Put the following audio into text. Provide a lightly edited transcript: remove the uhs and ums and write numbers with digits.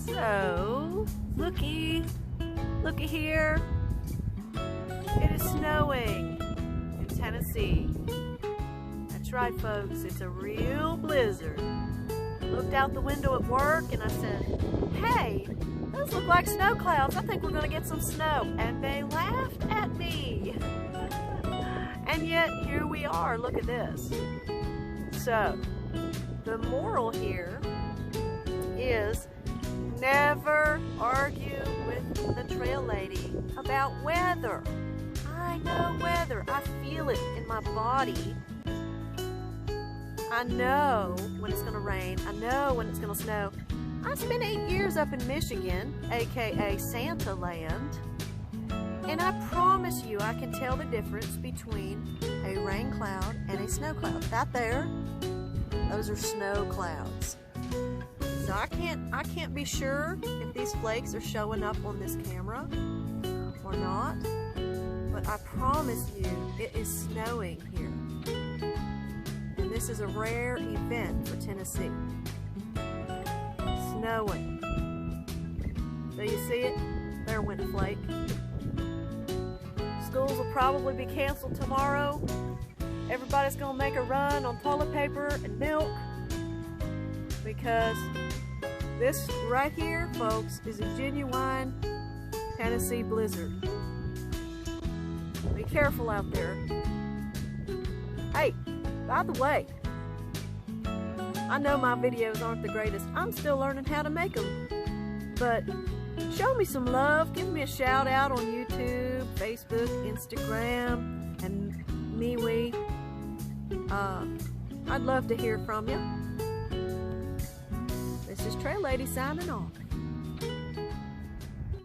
So, looky here. It is snowing in Tennessee. That's right, folks, it's a real blizzard. I looked out the window at work and I said, hey, those look like snow clouds. I think we're gonna get some snow. And they laughed at me. And yet, here we are, look at this. So, the moral here is never argue with the trail lady about weather. I know weather. I feel it in my body. I know when it's going to rain. I know when it's going to snow. I spent 8 years up in Michigan, aka Santa Land, and I promise you I can tell the difference between a rain cloud and a snow cloud. That there, those are snow clouds. So I can't be sure if these flakes are showing up on this camera or not, but I promise you it is snowing here. And this is a rare event for Tennessee. Snowing. So you see it? There went a flake. Schools will probably be canceled tomorrow. Everybody's gonna make a run on toilet paper and milk because this right here, folks, is a genuine Tennessee blizzard. Be careful out there. Hey, by the way, I know my videos aren't the greatest. I'm still learning how to make them. But show me some love. Give me a shout out on YouTube, Facebook, Instagram, and MeWe. I'd love to hear from you. This is Trailady signing off.